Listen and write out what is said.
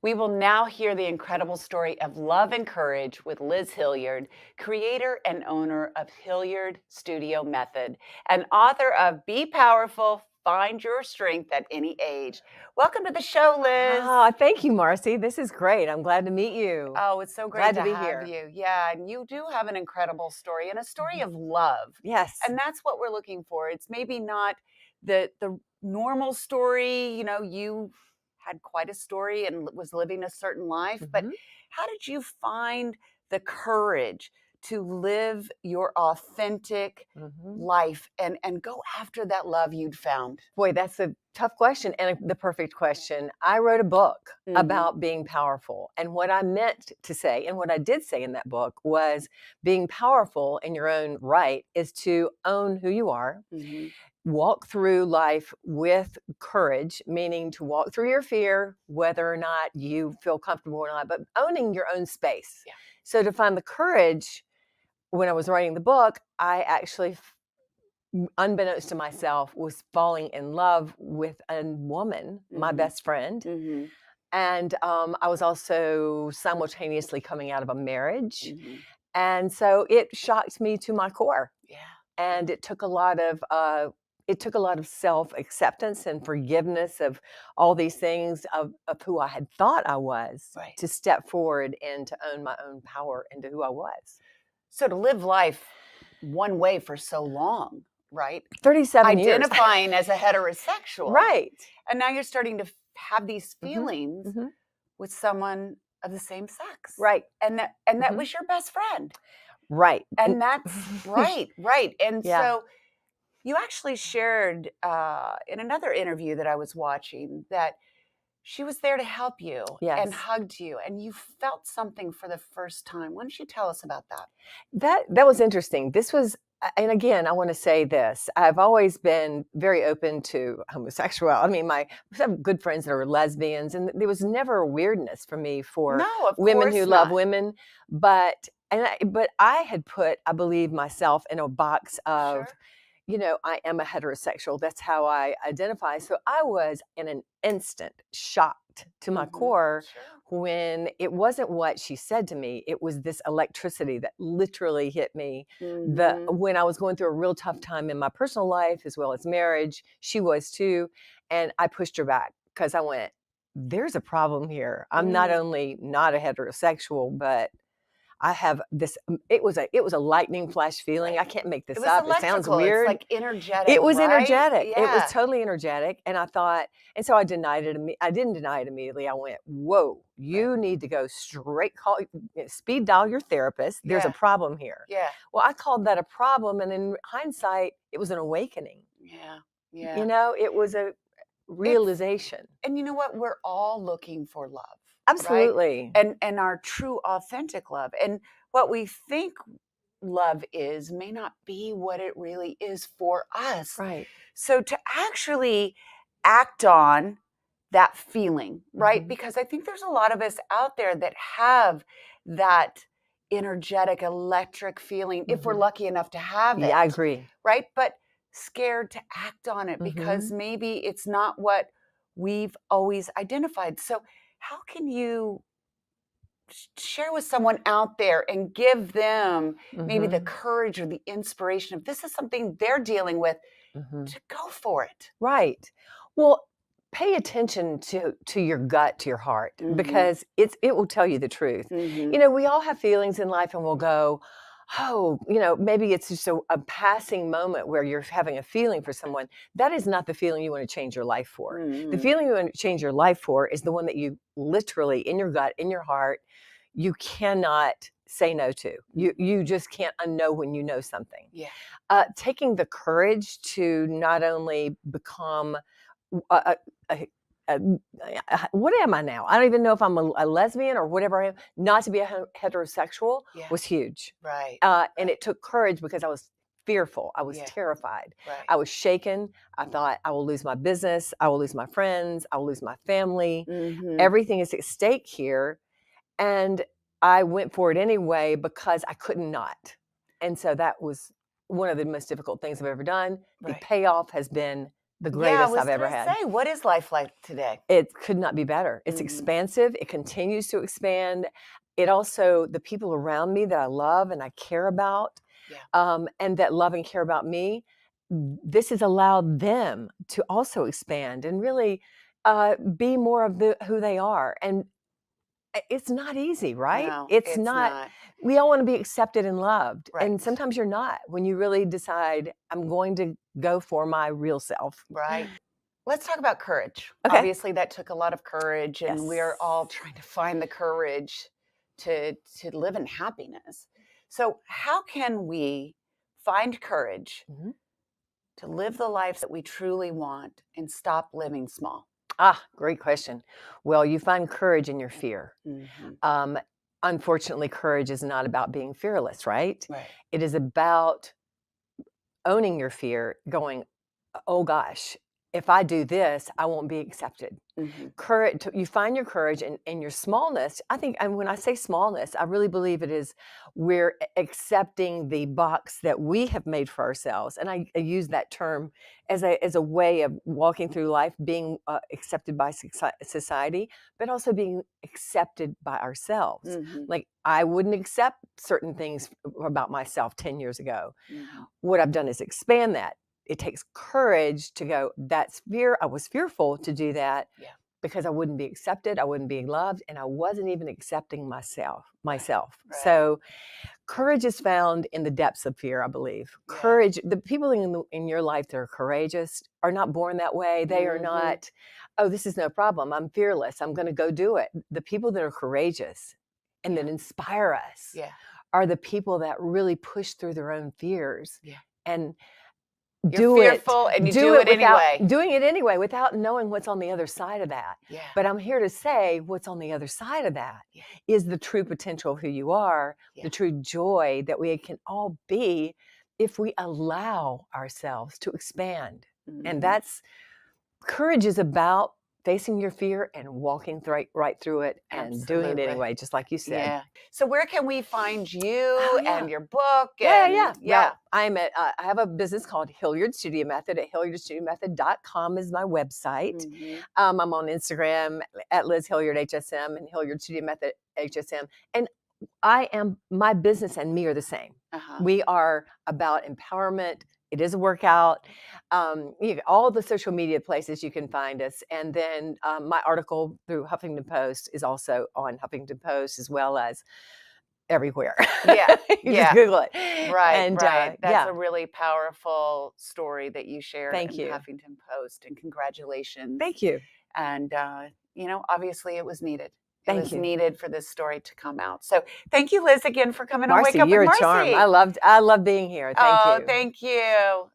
We will now hear the incredible story of love and courage with Liz Hilliard, creator and owner of Hilliard Studio Method, and author of Be Powerful, Find Your Strength at Any Age. Welcome to the show, Liz. Ah, thank you, Marci. This is great. I'm glad to meet you. Oh, it's so great Glad to to be have here. you. Yeah, and you do have an incredible story and a story of love. Yes. And that's what we're looking for. It's maybe not the normal story, you had quite a story and was living a certain life, but Mhm. how did you find the courage to live your authentic Mhm. life and go after that love you'd found? Boy, that's a tough question and the perfect question. I wrote a book Mhm. about being powerful. And what I meant to say, and what I did say in that book, was being powerful in your own right is to own who you are, Mhm. walk through life with courage, meaning to walk through your fear, whether or not you feel comfortable or not, but owning your own space. Yeah. So to find the courage, when I was writing the book, I actually, unbeknownst to myself, was falling in love with a woman, my Mhm. best friend. Mhm. And I was also simultaneously coming out of a marriage. Mhm. And so it shocked me to my core. Yeah. And it took a lot of self-acceptance and forgiveness of all these things of who I had thought I was Right. to step forward and to own my own power into who I was. So to live life one way for so long, right? 37 years. Identifying as a heterosexual, Right. and now you're starting to have these Mhm, feelings mhm. with someone of the same sex. Right. And that Mhm. was your best friend. Right. And that's right, right. And Yeah. so you actually shared in another interview that I was watching that she was there to help you and Yes. hugged you, and you felt something for the first time. Why don't you tell us about that? That was interesting. This was and again, I wanna say this, I've always been very open to homosexuality. I mean, I have good friends that are lesbians, and there was never a weirdness for me for No, of women who course love not. women, but I had put, I believe, myself in a box of, Sure. I am a heterosexual. That's how I identify. So I was in an instant shocked to my Mhm. core Sure. when it wasn't what she said to me. It was this electricity that literally hit me. Mhm. When I was going through a real tough time in my personal life as well as marriage, she was too. And I pushed her back because I went, there's a problem here. I'm not Mm. only not a heterosexual, but I have this. It was a lightning flash feeling. Right. I can't make It this was up. It sounds electrical. It's weird. like energetic, It was right? energetic. It was Yeah. totally energetic, and I thought, and so I denied it. I didn't deny it immediately. I went, "Whoa, Right. you need to go straight call, speed dial your therapist. There's a Yeah. problem here." Yeah. Well, I called that a problem, and in hindsight, it was an awakening. Yeah. Yeah. It was a It's realization. and you know what? We're all looking for love, right? Absolutely. And our true authentic love. And what we think love is may not be what it really is for us. Right. So to actually act on that feeling, right? Mhm. Because I think there's a lot of us out there that have that energetic, electric feeling, if we're Mhm. lucky enough to have Yeah, I it, agree. right? But scared to act on it because Mhm. maybe it's not what we've always identified. So, how can you share with someone out there and give them maybe the Mhm. courage or the inspiration if this is something they're dealing with Mhm. to go for it? Right. Well, pay attention to your gut, to your heart, Mhm. because it will tell you the truth. Mhm. We all have feelings in life and we'll go, oh, maybe it's just a passing moment where you're having a feeling for someone. That is not the feeling you want to change your life for. The Mhm. feeling you want to change your life for is the one that you literally, in your gut, in your heart, you cannot say no to. Mhm. You just can't unknow when you know something. Yeah. Taking the courage to not only become a, a, a, what am I now? I don't even know if I'm a lesbian or whatever I am. Not to be a heterosexual Yeah. was huge. Right. And Right. it took courage because I was fearful. I was Yeah. terrified. Right. I was shaken. I thought I will lose my business. I will lose my friends. I will lose my family. Mhm. Everything is at stake here. And I went for it anyway because I couldn't not. And so that was one of the most difficult things I've ever done. The Right. payoff has been the Yeah, I greatest was I've ever gonna had. say, what is life like today? It could not be better. It's Mhm. expansive. It continues to expand. It also, the people around me that I love and I care about, Yeah. and that love and care about me, this has allowed them to also expand and really be more of who they are. And it's not easy, right? No, It's it's not. not. We all want to be accepted and loved. Right. And sometimes you're not when you really decide, I'm going to go for my real self. Right. Let's talk about courage. Okay. Obviously, that took a lot of courage, and we're Yes. all trying to find the courage to live in happiness. So, how can we find courage Mhm. to live the life that we truly want and stop living small? Ah, great question. Well, you find courage in your fear. Mhm. Um, Unfortunately, courage is not about being fearless, right? Right. It is about owning your fear, going, oh gosh, if I do this, I won't be accepted. Mhm. Courage, you find your courage in your smallness. I think, and when I say smallness, I really believe it is we're accepting the box that we have made for ourselves. And I use that term as a way of walking through life, being accepted by society, but also being accepted by ourselves. Mhm. Like I wouldn't accept certain things about myself 10 years ago. Mhm. What I've done is expand that. It takes courage to go, that's fear. I was fearful to do that Yeah. because I wouldn't be accepted, I wouldn't be loved, and I wasn't even accepting myself. Right. Right. So courage is found in the depths of fear, I believe. Yeah. Courage, the people in your life that are courageous are not born that way. They are Mhm. not, oh, this is no problem. I'm fearless. I'm going to go do it. The people that are courageous and Yeah. that inspire us Yeah. are the people that really push through their own fears Yeah. and You're do it. fearful and you Do do it it without anyway. doing it anyway, without knowing what's on the other side of that. Yeah. But I'm here to say what's on the other side of that Yeah. is the true potential of who you are, Yeah. the true joy that we can all be if we allow ourselves to expand. And Mhm. that's courage is about facing your fear and walking right through it and doing it Absolutely. anyway, just like you said. Yeah. So where can we find Oh you yeah. and your book Yeah. and yeah. Well, I have a business called Hilliard Studio Method at hilliardstudiomethod.com is my website. Mhm. I'm on Instagram at Liz Hilliard HSM and Hilliard Studio Method HSM. And my business and me are the same. Uh-huh. We are about empowerment. It is a workout. All the social media places you can find us. And then my article through Huffington Post is also on Huffington Post as well as everywhere. Yeah. You just Yeah. Google it. Right, And right. That's yeah, a really powerful story that you shared thank in the you. Huffington Post, and congratulations. Thank you. And obviously it was needed. It Thank was you. needed for this story to come out. So thank you, Liz, again for coming on Wake Marci, Up with you're a charm. Marci. I love being here. Thank Oh, you. thank you.